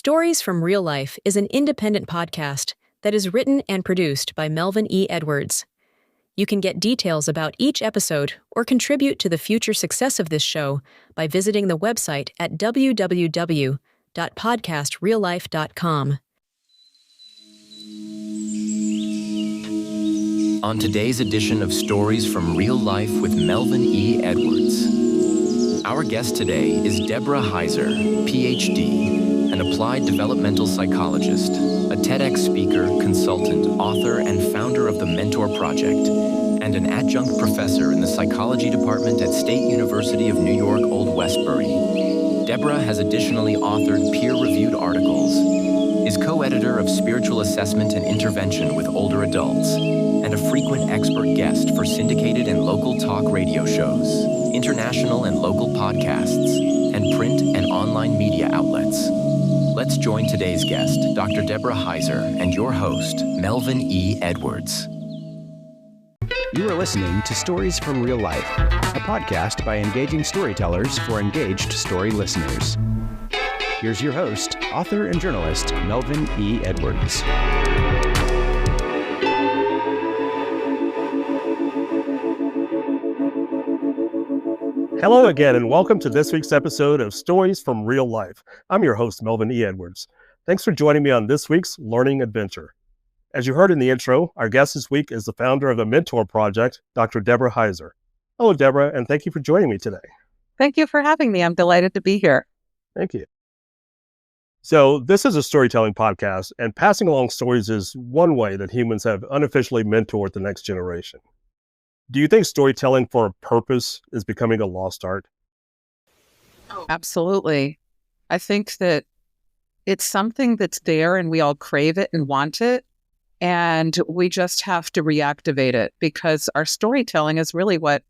Stories from Real Life is an independent podcast that is written and produced by Melvin E. Edwards. You can get details about each episode or contribute to the future success of this show by visiting the website at www.podcastreallife.com. On today's edition of Stories from Real Life with Melvin E. Edwards, our guest today is Deborah Heiser, Ph.D., an applied developmental psychologist, a TEDx speaker, consultant, author, and founder of the Mentor Project, and an adjunct professor in the psychology department at State University of New York Old Westbury. Deborah has additionally authored peer-reviewed articles, is co-editor of Spiritual Assessment and Intervention with Older Adults, and a frequent expert guest for syndicated and local talk radio shows, international and local podcasts, and print and online media outlets. Let's join today's guest, Dr. Deborah Heiser, and your host, Melvin E. Edwards. You are listening to Stories from Real Life, a podcast by engaging storytellers for engaged story listeners. Here's your host, author and journalist, Melvin E. Edwards. Hello again, and welcome to this week's episode of Stories from Real Life. I'm your host, Melvin E. Edwards. Thanks for joining me on this week's learning adventure. As you heard in the intro, our guest this week is the founder of the Mentor Project, Dr. Deborah Heiser. Hello, Deborah, and thank you for joining me today. Thank you for having me. I'm delighted to be here. Thank you. So this is a storytelling podcast, and passing along stories is one way that humans have unofficially mentored the next generation. Do you think storytelling for a purpose is becoming a lost art? Absolutely. I think that it's something that's there and we all crave it and want it. And we just have to reactivate it because our storytelling is really what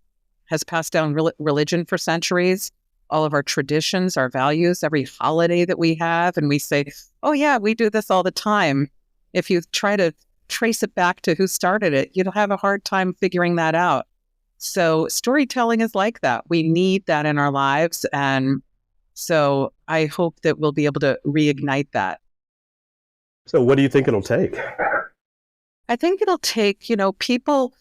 has passed down religion for centuries, all of our traditions, our values, every holiday that we have. And we say, oh yeah, we do this all the time. If you try to trace it back to who started it, you'll have a hard time figuring that out. So storytelling is like that. We need that in our lives. And so I hope that we'll be able to reignite that. So what do you think it'll take? I think it'll take, people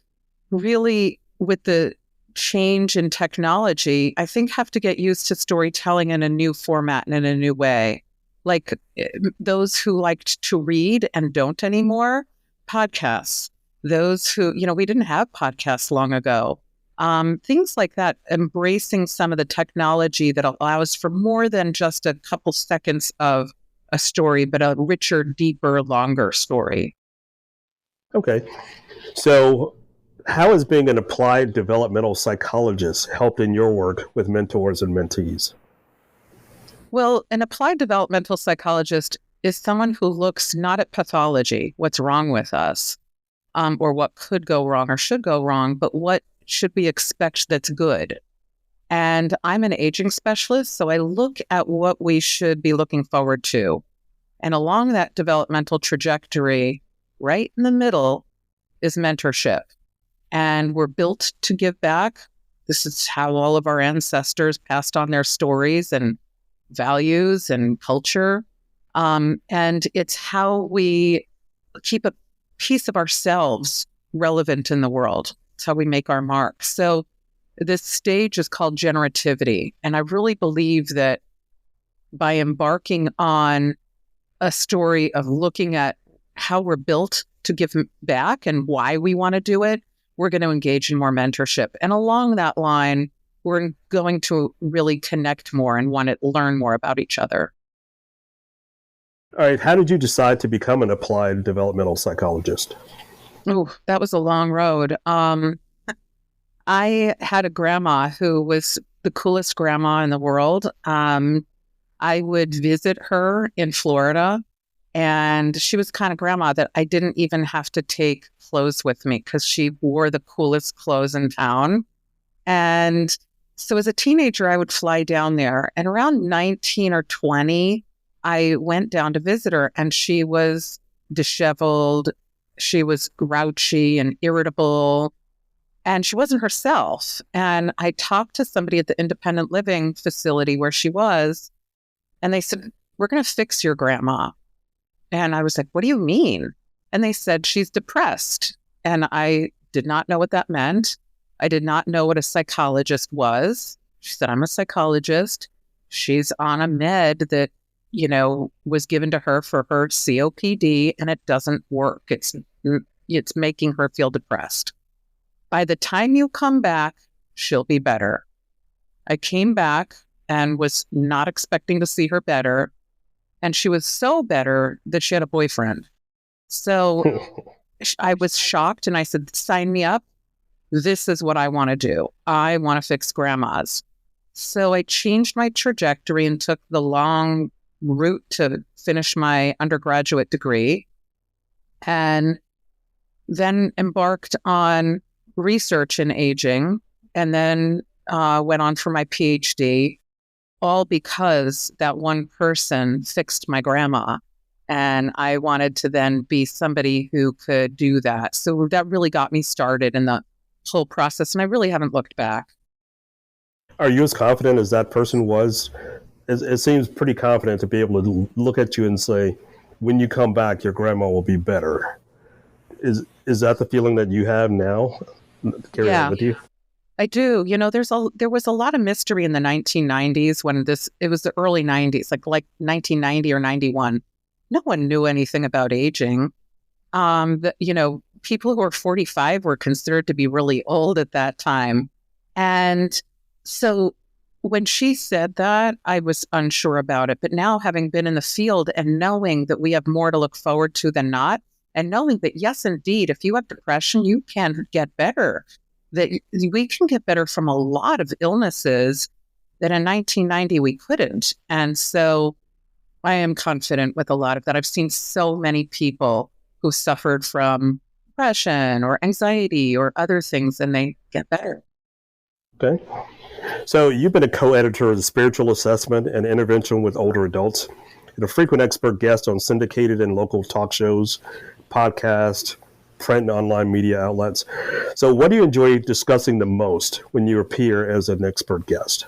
really with the change in technology, I think have to get used to storytelling in a new format and in a new way. Like those who liked to read and don't anymore, podcasts. Those who, we didn't have podcasts long ago. Things like that, embracing some of the technology that allows for more than just a couple seconds of a story, but a richer, deeper, longer story. Okay. So how has being an applied developmental psychologist helped in your work with mentors and mentees? Well, an applied developmental psychologist is someone who looks not at pathology, what's wrong with us, or what could go wrong or should go wrong, but what should we expect that's good. And I'm an aging specialist, so I look at what we should be looking forward to. And along that developmental trajectory, right in the middle is mentorship. And we're built to give back. This is how all of our ancestors passed on their stories and values and culture. And it's how we keep a piece of ourselves relevant in the world. It's how we make our mark. So this stage is called generativity. And I really believe that by embarking on a story of looking at how we're built to give back and why we want to do it, we're going to engage in more mentorship. And along that line, we're going to really connect more and want to learn more about each other. All right. How did you decide to become an applied developmental psychologist? Oh, that was a long road. I had a grandma who was the coolest grandma in the world. I would visit her in Florida, and she was the kind of grandma that I didn't even have to take clothes with me because she wore the coolest clothes in town. And so as a teenager, I would fly down there. And around 19 or 20, I went down to visit her, and she was disheveled. She was grouchy and irritable, and she wasn't herself. And I talked to somebody at the independent living facility where she was, and they said, we're going to fix your grandma. And I was like, what do you mean? And they said, she's depressed. And I did not know what that meant. I did not know what a psychologist was. She said, I'm a psychologist. She's on a med that, was given to her for her COPD, and it doesn't work. It's making her feel depressed. By the time you come back, she'll be better. I came back and was not expecting to see her better. And she was so better that she had a boyfriend. So I was shocked, and I said, sign me up. This is what I want to do. I want to fix grandmas. So I changed my trajectory and took the long route to finish my undergraduate degree, and then embarked on research in aging, and then went on for my PhD, all because that one person fixed my grandma. And I wanted to then be somebody who could do that. So that really got me started in the whole process. And I really haven't looked back. Are you as confident as that person was? It seems pretty confident to be able to look at you and say, when you come back, your grandma will be better. Is that the feeling that you have now? Carry on with you? I do. There was a lot of mystery in the 1990s when it was the early 90s, like 1990 or 91. No one knew anything about aging. People who were 45 were considered to be really old at that time. And so when she said that, I was unsure about it. But now, having been in the field and knowing that we have more to look forward to than not, and knowing that, yes, indeed, if you have depression, you can get better, that we can get better from a lot of illnesses that in 1990 we couldn't. And so I am confident with a lot of that. I've seen so many people who suffered from depression or anxiety or other things, and they get better. Okay. So you've been a co-editor of the Spiritual Assessment and Intervention with Older Adults, and a frequent expert guest on syndicated and local talk shows, podcasts, print and online media outlets. So what do you enjoy discussing the most when you appear as an expert guest?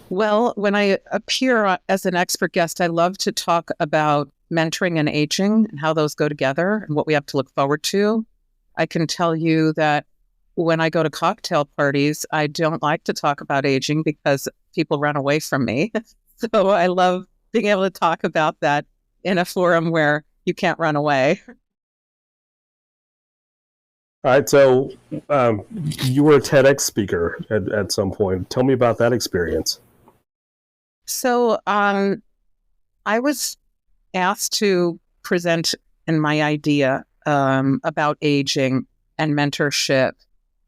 Well, when I appear as an expert guest, I love to talk about mentoring and aging and how those go together and what we have to look forward to. I can tell you that when I go to cocktail parties, I don't like to talk about aging because people run away from me. So I love being able to talk about that in a forum where you can't run away. All right. So you were a TEDx speaker at some point. Tell me about that experience. So I was asked to present in my idea about aging and mentorship,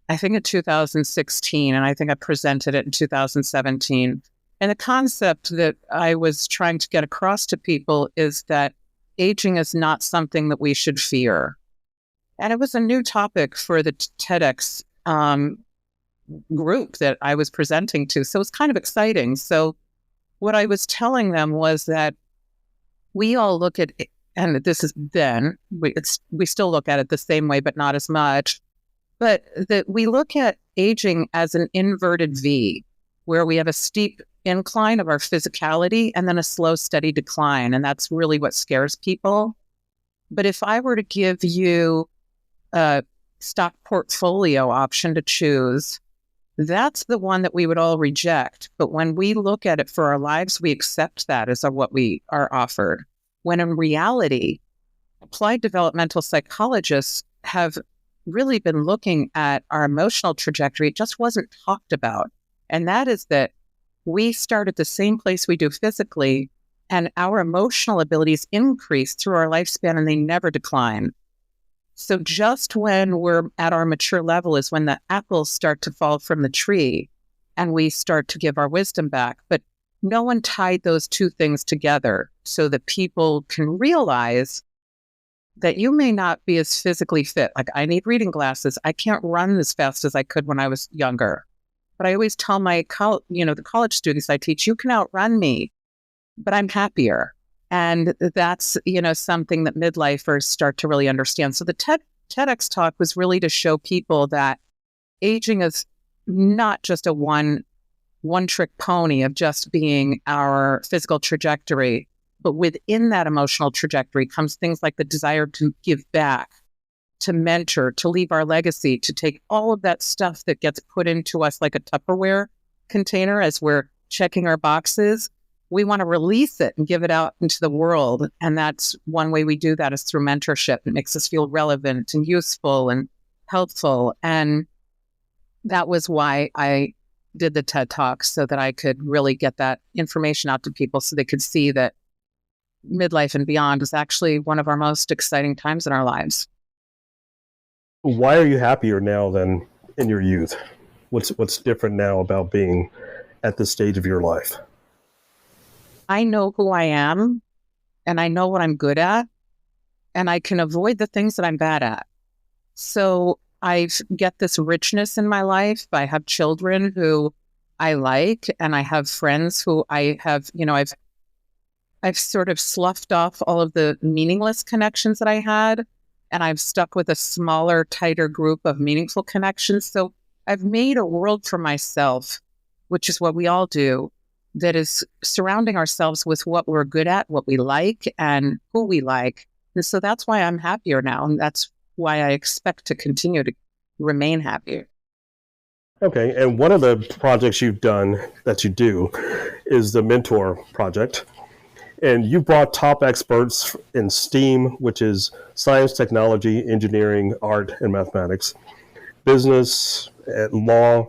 I think in 2016, and I think I presented it in 2017. And the concept that I was trying to get across to people is that aging is not something that we should fear. And it was a new topic for the TEDx group that I was presenting to. So it was kind of exciting. So what I was telling them was that we all look at, and this is then, we still look at it the same way, but not as much, but that we look at aging as an inverted V, where we have a steep incline of our physicality and then a slow, steady decline. And that's really what scares people. But if I were to give you a stock portfolio option to choose, that's the one that we would all reject. But when we look at it for our lives, we accept that as what we are offered. When in reality, applied developmental psychologists have really been looking at our emotional trajectory. It just wasn't talked about. And that is that we start at the same place we do physically, and our emotional abilities increase through our lifespan and they never decline. So just when we're at our mature level is when the apples start to fall from the tree and we start to give our wisdom back. But no one tied those two things together so that people can realize that you may not be as physically fit. Like, I need reading glasses. I can't run as fast as I could when I was younger. But I always tell my the college students I teach, you can outrun me, but I'm happier. And that's, something that midlifers start to really understand. So the TEDx talk was really to show people that aging is not just a one one-trick pony of just being our physical trajectory. But within that emotional trajectory comes things like the desire to give back, to mentor, to leave our legacy, to take all of that stuff that gets put into us like a Tupperware container as we're checking our boxes. We want to release it and give it out into the world. And that's one way we do that is through mentorship. It makes us feel relevant and useful and helpful. And that was why I did the TED Talks, so that I could really get that information out to people so they could see that midlife and beyond is actually one of our most exciting times in our lives. Why are you happier now than in your youth? What's different now about being at this stage of your life? I know who I am, and I know what I'm good at, and I can avoid the things that I'm bad at. So I get this richness in my life. I have children who I like, and I have friends who I have, I've sort of sloughed off all of the meaningless connections that I had, and I've stuck with a smaller, tighter group of meaningful connections. So I've made a world for myself, which is what we all do, that is surrounding ourselves with what we're good at, what we like, and who we like. And so that's why I'm happier now, and that's why I expect to continue to remain happy. Okay, and one of the projects you've done that you do is the Mentor Project. And you brought top experts in STEAM, which is science, technology, engineering, art, and mathematics, business, law,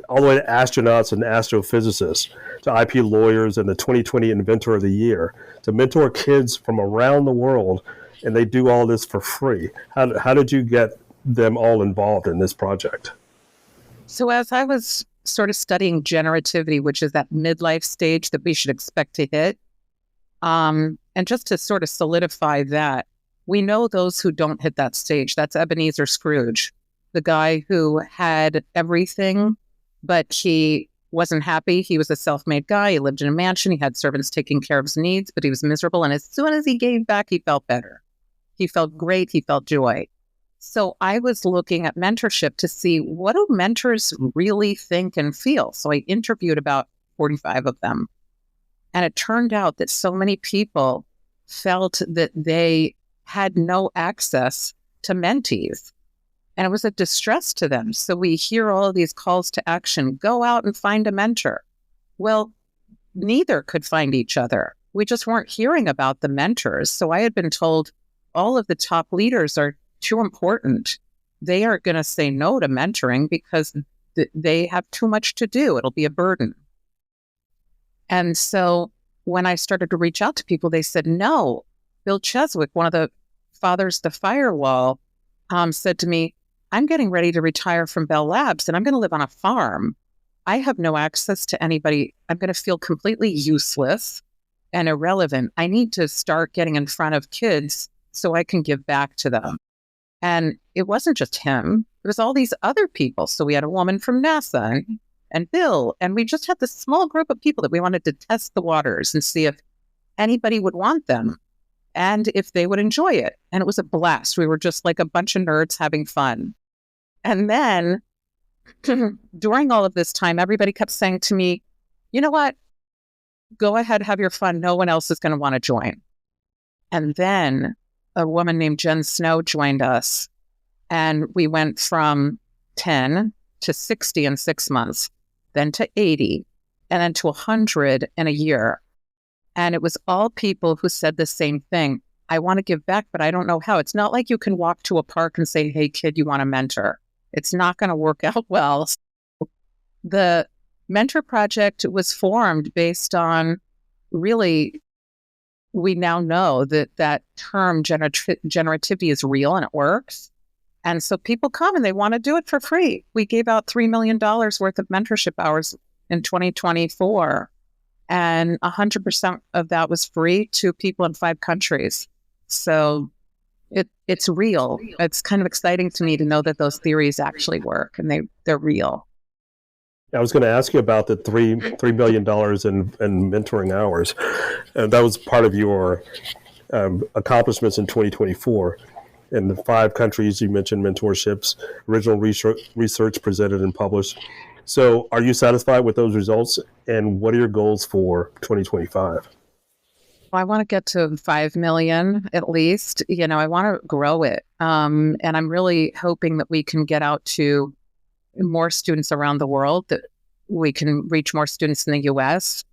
all the way to astronauts and astrophysicists, to IP lawyers and the 2020 Inventor of the Year, to mentor kids from around the world, and they do all this for free. How did you get them all involved in this project? So as I was sort of studying generativity, which is that midlife stage that we should expect to hit, and just to sort of solidify that, we know those who don't hit that stage. That's Ebenezer Scrooge, the guy who had everything, but he wasn't happy. He was a self-made guy. He lived in a mansion. He had servants taking care of his needs, but he was miserable. And as soon as he gave back, he felt better. He felt great. He felt joy. So I was looking at mentorship to see, what do mentors really think and feel? So I interviewed about 45 of them. And it turned out that so many people felt that they had no access to mentees. And it was a distress to them. So we hear all of these calls to action, go out and find a mentor. Well, neither could find each other. We just weren't hearing about the mentors. So I had been told all of the top leaders are too important. They are going to say no to mentoring because they have too much to do. It'll be a burden. And so when I started to reach out to people, they said no. Bill Cheswick, one of the fathers of the firewall, said to me, I'm getting ready to retire from Bell Labs and I'm going to live on a farm. I have no access to anybody. I'm going to feel completely useless and irrelevant. I need to start getting in front of kids so I can give back to them. And it wasn't just him. It was all these other people. So we had a woman from NASA and Bill, and we just had this small group of people that we wanted to test the waters and see if anybody would want them and if they would enjoy it. And it was a blast. We were just like a bunch of nerds having fun. And then during all of this time, everybody kept saying to me, you know what? Go ahead, have your fun. No one else is going to want to join. And then a woman named Jen Snow joined us, and we went from 10 to 60 in 6 months, then to 80, and then to 100 in a year. And it was all people who said the same thing. I want to give back, but I don't know how. It's not like you can walk to a park and say, hey, kid, you want a mentor. It's not going to work out well. The Mentor Project was formed based on really, we now know that that term generativity is real and it works. And so people come and they want to do it for free. We gave out $3 million worth of mentorship hours in 2024. And 100% of that was free to people in 5 countries. So it's real. It's kind of exciting to me to know that those theories actually work and they're real. I was going to ask you about the $3 million in mentoring hours. That was part of your accomplishments in 2024. In the 5 countries you mentioned mentorships, original research presented and published, So are you satisfied with those results? And what are your goals for 2025? I want to get to 5 million at least. I want to grow it. And I'm really hoping that we can get out to more students around the world, that we can reach more students in the US,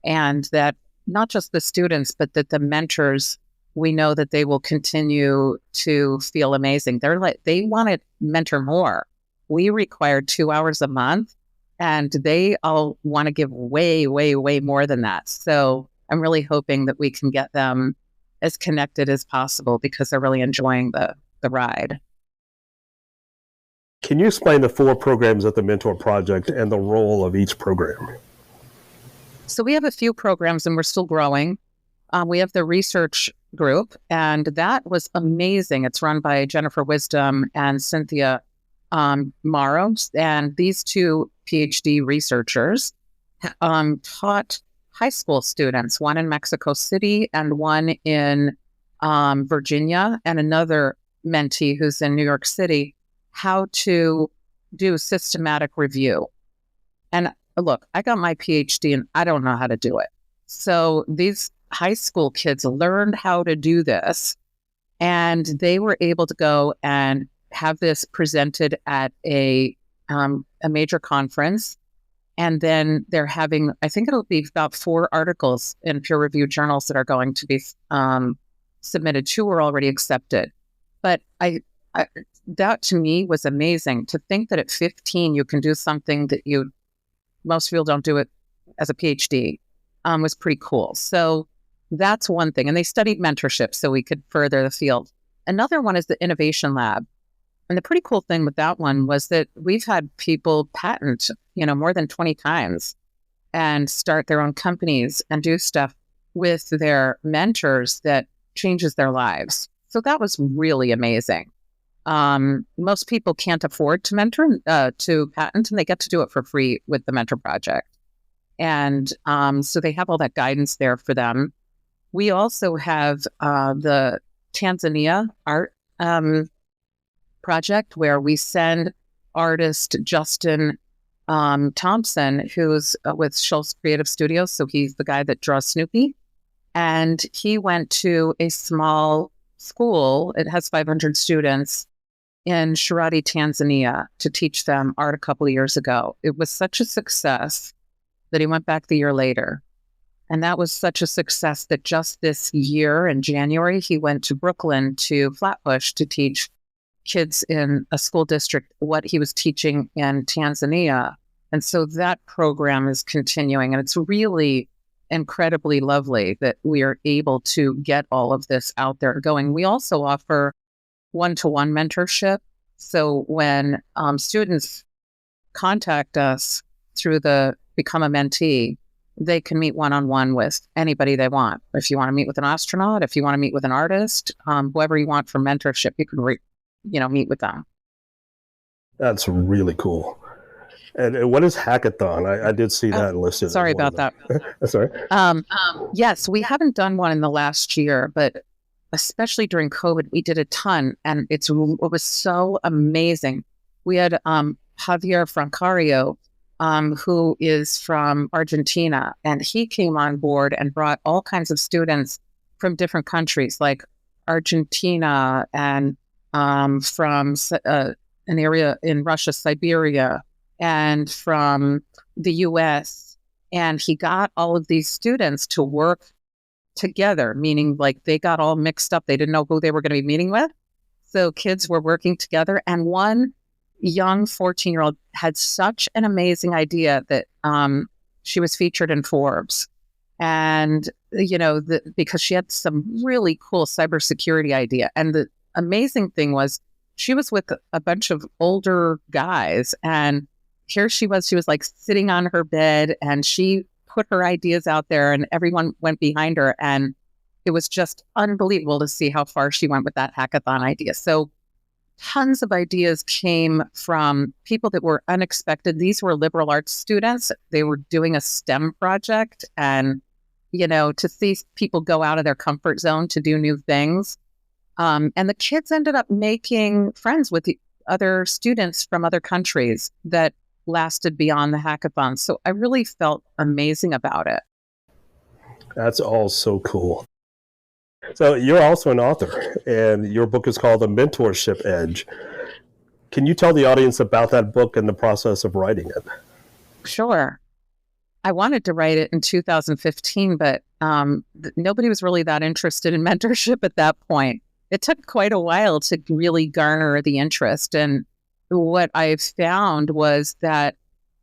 and that not just the students, but that the mentors, we know that they will continue to feel amazing. They want to mentor more. We require 2 hours a month, and they all want to give way, way, way more than that. So I'm really hoping that we can get them as connected as possible because they're really enjoying the ride. Can you explain the 4 programs at the Mentor Project and the role of each program? So we have a few programs and we're still growing. We have the research group, and that was amazing. It's run by Jennifer Wisdom and Cynthia Morrow. And these 2 PhD researchers taught high school students, one in Mexico City and one in Virginia, and another mentee who's in New York City, how to do systematic review. And look, I got my PhD and I don't know how to do it. So these high school kids learned how to do this, and they were able to go and have this presented at a major conference. And then they're having, I think it'll be about 4 articles in peer-reviewed journals that are going to be submitted. 2 were already accepted. But that to me was amazing, to think that at 15 you can do something that most people don't do it as a PhD, was pretty cool. So that's one thing. And they studied mentorship so we could further the field. Another one is the Innovation Lab. And the pretty cool thing with that one was that we've had people patent, more than 20 times and start their own companies and do stuff with their mentors that changes their lives. So that was really amazing. Most people can't afford to to patent, and they get to do it for free with the Mentor Project. And so they have all that guidance there for them. We also have the Tanzania art project, where we send artist Justin Thompson, who's with Schultz Creative Studios. So he's the guy that draws Snoopy. And he went to a small school. It has 500 students in Sharati, Tanzania, to teach them art a couple of years ago. It was such a success that he went back the year later. And that was such a success that just this year in January, he went to Brooklyn, to Flatbush, to teach kids in a school district what he was teaching in Tanzania. And so that program is continuing. And it's really incredibly lovely that we are able to get all of this out there going. We also offer one-to-one mentorship. So when students contact us through the Become a Mentee, they can meet one-on-one with anybody they want. If you want to meet with an astronaut, if you want to meet with an artist, whoever you want for mentorship, you can meet with them. That's really cool. And what is hackathon? I did see that listed. Sorry about that. Sorry. Yes, we haven't done one in the last year, but especially during COVID, we did a ton, and it was so amazing. We had Javier Francario, who is from Argentina, and he came on board and brought all kinds of students from different countries, like Argentina and from an area in Russia, Siberia, and from the US. And he got all of these students to work together, meaning like they got all mixed up. They didn't know who they were going to be meeting with. So kids were working together. And one young 14-year-old had such an amazing idea that she was featured in Forbes. And, because she had some really cool cybersecurity idea. And the amazing thing was she was with a bunch of older guys, and here she was like sitting on her bed, and she put her ideas out there and everyone went behind her. And it was just unbelievable to see how far she went with that hackathon idea. So tons of ideas came from people that were unexpected. These were liberal arts students. They were doing a STEM project, and, to see people go out of their comfort zone to do new things. And the kids ended up making friends with the other students from other countries that lasted beyond the hackathon. So I really felt amazing about it. That's all so cool. So you're also an author, and your book is called The Mentorship Edge. Can you tell the audience about that book and the process of writing it? Sure. I wanted to write it in 2015, but nobody was really that interested in mentorship at that point. It took quite a while to really garner the interest. And what I found was that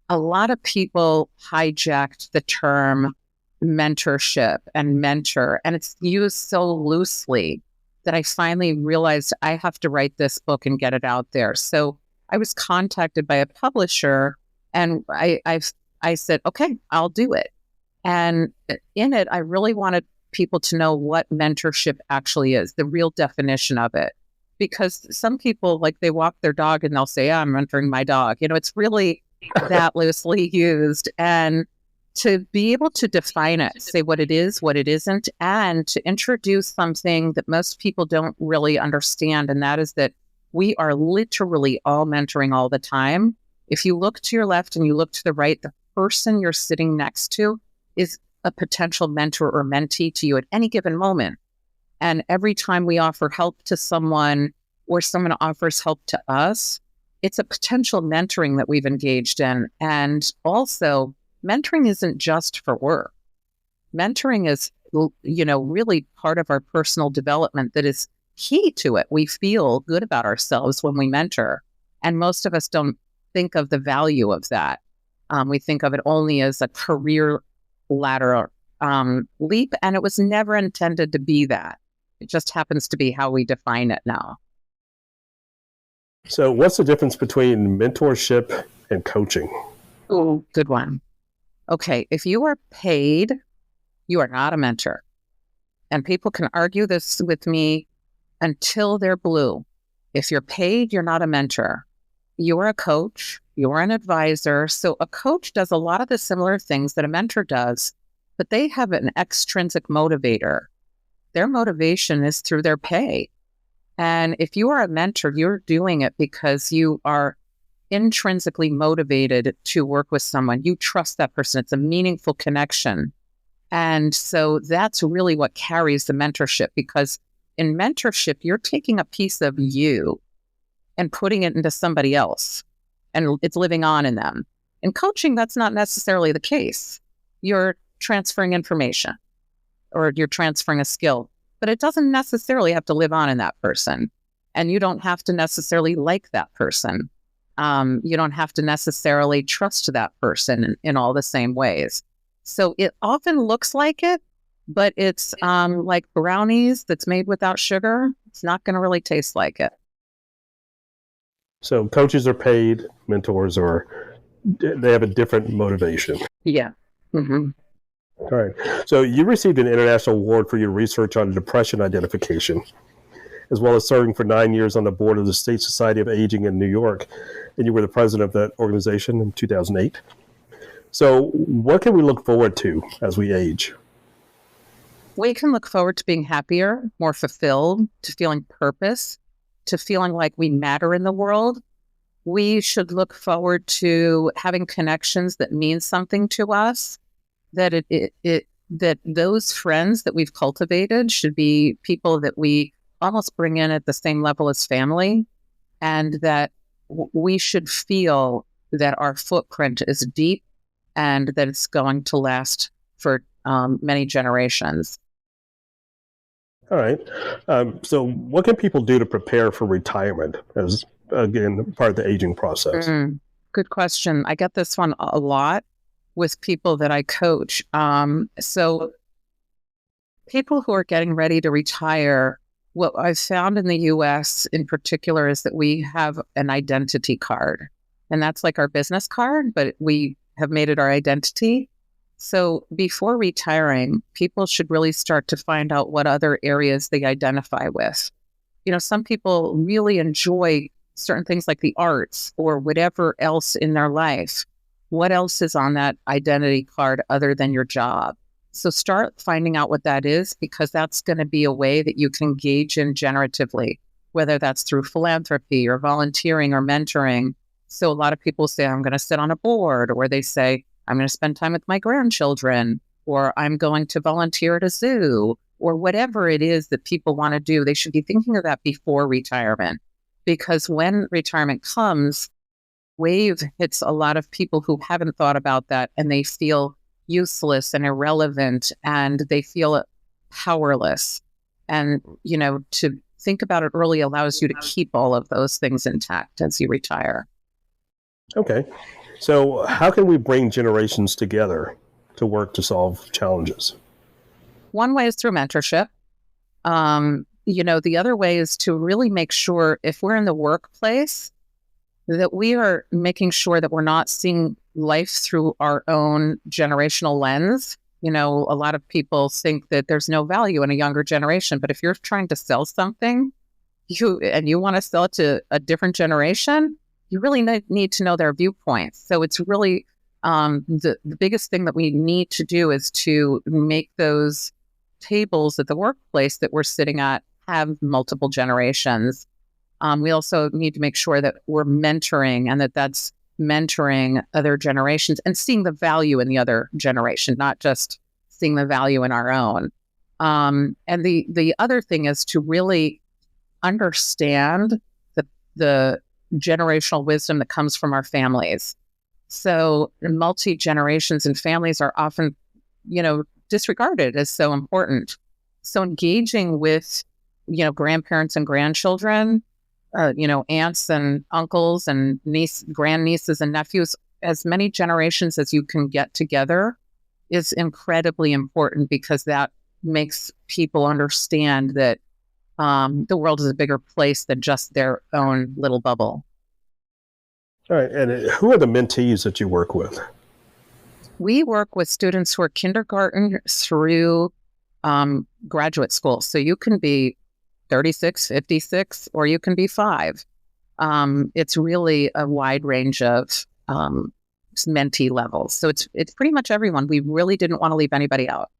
a lot of people hijacked the term mentorship and mentor, and it's used so loosely that I finally realized I have to write this book and get it out there. So I was contacted by a publisher, and I said, okay, I'll do it. And in it, I really wanted people to know what mentorship actually is, the real definition of it. Because some people, like, they walk their dog and they'll say, yeah, I'm mentoring my dog. It's really that loosely used. And to be able to define it, say what it is, what it isn't, and to introduce something that most people don't really understand, and that is that we are literally all mentoring all the time. If you look to your left and you look to the right, the person you're sitting next to is a potential mentor or mentee to you at any given moment. And every time we offer help to someone or someone offers help to us, it's a potential mentoring that we've engaged in. And also, mentoring isn't just for work. Mentoring is, really part of our personal development that is key to it. We feel good about ourselves when we mentor. And most of us don't think of the value of that. We think of it only as a career ladder leap, and it was never intended to be that. It just happens to be how we define it now. So what's the difference between mentorship and coaching? Oh, good one. Okay, if you are paid, you are not a mentor. And people can argue this with me until they're blue. If you're paid, you're not a mentor. You're a coach, you're an advisor. So a coach does a lot of the similar things that a mentor does, but they have an extrinsic motivator. Their motivation is through their pay. And if you are a mentor, you're doing it because you are intrinsically motivated to work with someone. You trust that person. It's a meaningful connection. And so that's really what carries the mentorship, because in mentorship, you're taking a piece of you and putting it into somebody else, and it's living on in them. In coaching, that's not necessarily the case. You're transferring information or you're transferring a skill, but it doesn't necessarily have to live on in that person. And you don't have to necessarily like that person. You don't have to necessarily trust that person in all the same ways. So it often looks like it, but it's like brownies that's made without sugar. It's not going to really taste like it. So coaches are paid, mentors they have a different motivation. Yeah. Mm-hmm. All right. So you received an international award for your research on depression identification, as well as serving for 9 years on the board of the State Society of Aging in New York. And you were the president of that organization in 2008. So what can we look forward to as we age? We can look forward to being happier, more fulfilled, to feeling purpose, to feeling like we matter in the world. We should look forward to having connections that mean something to us, that that those friends that we've cultivated should be people that we almost bring in at the same level as family, and that we should feel that our footprint is deep and that it's going to last for many generations. All right. So what can people do to prepare for retirement as, again, part of the aging process? Good question. I get this one a lot with people that I coach. So people who are getting ready to retire, what I've found in the U.S. in particular is that we have an identity card. And that's like our business card, but we have made it our identity. So before retiring, people should really start to find out what other areas they identify with. Some people really enjoy certain things like the arts or whatever else in their life. What else is on that identity card other than your job? So start finding out what that is, because that's going to be a way that you can engage in generatively, whether that's through philanthropy or volunteering or mentoring. So a lot of people say, I'm going to sit on a board, or they say, I'm going to spend time with my grandchildren, or I'm going to volunteer at a zoo, or whatever it is that people want to do. They should be thinking of that before retirement, because when retirement comes, wave hits a lot of people who haven't thought about that, and they feel useless and irrelevant, and they feel powerless. And, to think about it early allows you to keep all of those things intact as you retire. Okay. So how can we bring generations together to work to solve challenges? One way is through mentorship. The other way is to really make sure, if we're in the workplace, that we are making sure that we're not seeing life through our own generational lens. A lot of people think that there's no value in a younger generation, but if you're trying to sell something, you want to sell it to a different generation, you really need to know their viewpoints. So it's really the biggest thing that we need to do is to make those tables at the workplace that we're sitting at have multiple generations. We also need to make sure that we're mentoring, and that's mentoring other generations and seeing the value in the other generation, not just seeing the value in our own. And the other thing is to really understand the generational wisdom that comes from our families. So multi-generations and families are often, disregarded as so important. So engaging with, grandparents and grandchildren, aunts and uncles and grandnieces and nephews, as many generations as you can get together is incredibly important, because that makes people understand that the world is a bigger place than just their own little bubble. All right. And who are the mentees that you work with? We work with students who are kindergarten through graduate school. So you can be 36, 56, or you can be 5. It's really a wide range of mentee levels. So it's pretty much everyone. We really didn't want to leave anybody out.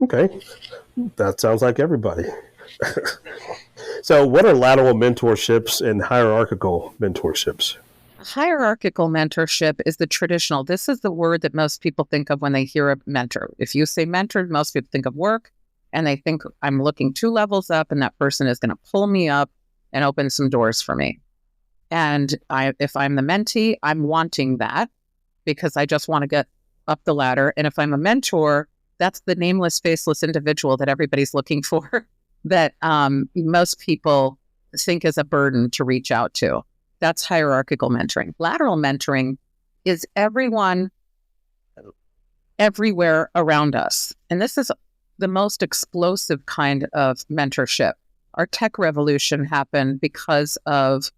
Okay. That sounds like everybody. So what are lateral mentorships and hierarchical mentorships? Hierarchical mentorship is the traditional. This is the word that most people think of when they hear a mentor. If you say mentor, most people think of work, and they think I'm looking 2 levels up and that person is going to pull me up and open some doors for me. And if I'm the mentee, I'm wanting that because I just want to get up the ladder. And if I'm a mentor, that's the nameless, faceless individual that everybody's looking for that most people think is a burden to reach out to. That's hierarchical mentoring. Lateral mentoring is everyone everywhere around us. And this is the most explosive kind of mentorship. Our tech revolution happened because of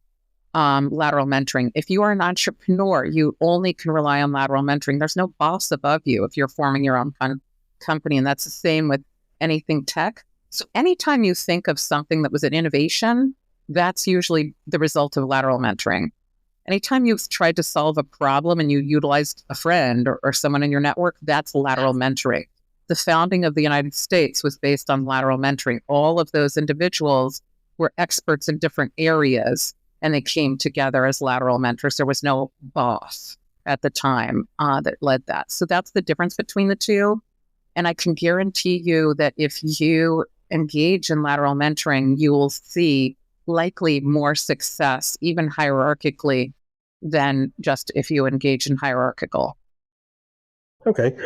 lateral mentoring. If you are an entrepreneur, you only can rely on lateral mentoring. There's no boss above you if you're forming your own company. And that's the same with anything tech. So anytime you think of something that was an innovation, that's usually the result of lateral mentoring. Anytime you've tried to solve a problem and you utilized a friend or someone in your network, that's lateral mentoring. The founding of the United States was based on lateral mentoring. All of those individuals were experts in different areas, and they came together as lateral mentors. There was no boss at the time that led that. So that's the difference between the two. And I can guarantee you that if you engage in lateral mentoring, you will see likely more success, even hierarchically, than just if you engage in hierarchical. Okay.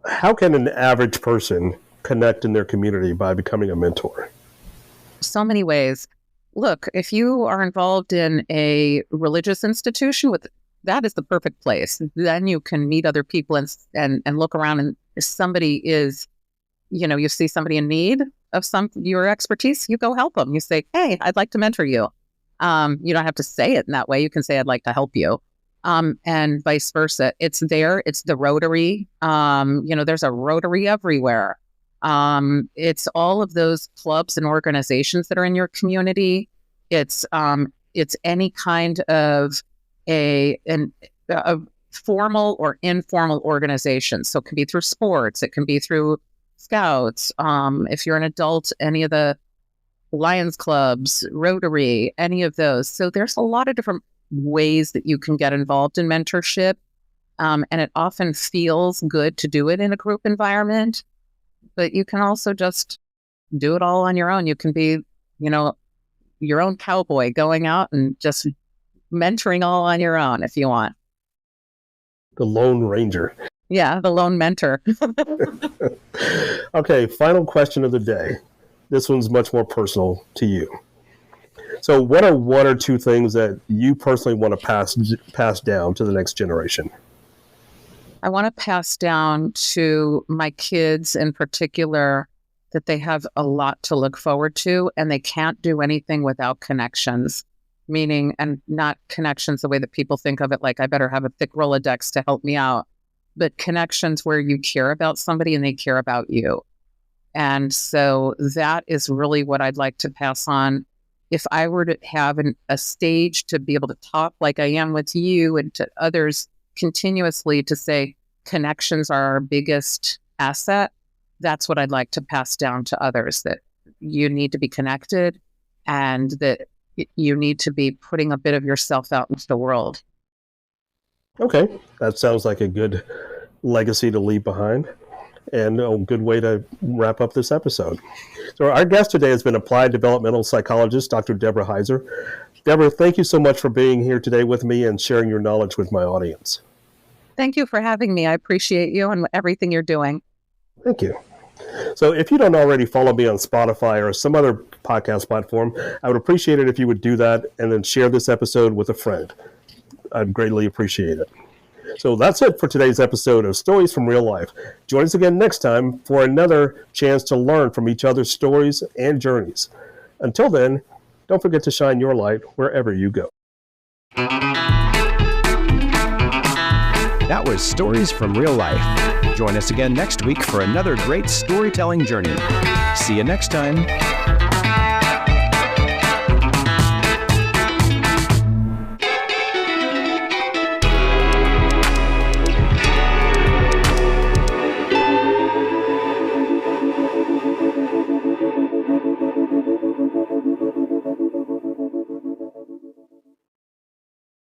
How can an average person connect in their community by becoming a mentor? So many ways. Look, if you are involved in a religious institution, that is the perfect place. Then you can meet other people and look around, and if somebody is, you see somebody in need of your expertise, you go help them. You say, hey, I'd like to mentor you. You don't have to say it in that way. You can say, I'd like to help you. And vice versa. It's the Rotary. There's a Rotary everywhere. It's all of those clubs and organizations that are in your community. It's any kind of a formal or informal organization. So it can be through sports. It can be through Scouts. If you're an adult, any of the Lions clubs, Rotary, any of those. So there's a lot of different ways that you can get involved in mentorship. And it often feels good to do it in a group environment, but you can also just do it all on your own. You can be, your own cowboy going out and just mentoring all on your own if you want. The Lone Ranger. Yeah, the lone mentor. Okay, final question of the day. This one's much more personal to you. So what are one or two things that you personally want to pass down to the next generation? I want to pass down to my kids in particular that they have a lot to look forward to, and they can't do anything without connections, meaning, and not connections the way that people think of it, like I better have a thick Rolodex to help me out, but connections where you care about somebody and they care about you. And so that is really what I'd like to pass on. If I were to have a stage to be able to talk like I am with you and to others continuously, to say connections are our biggest asset, that's what I'd like to pass down to others, that you need to be connected and that you need to be putting a bit of yourself out into the world. Okay, that sounds like a good legacy to leave behind and a good way to wrap up this episode. So our guest today has been applied developmental psychologist, Dr. Deborah Heiser. Deborah, thank you so much for being here today with me and sharing your knowledge with my audience. Thank you for having me. I appreciate you and everything you're doing. Thank you. So if you don't already follow me on Spotify or some other podcast platform, I would appreciate it if you would do that and then share this episode with a friend. I'd greatly appreciate it. So that's it for today's episode of Stories from Real Life. Join us again next time for another chance to learn from each other's stories and journeys. Until then, don't forget to shine your light wherever you go. That was Stories from Real Life. Join us again next week for another great storytelling journey. See you next time.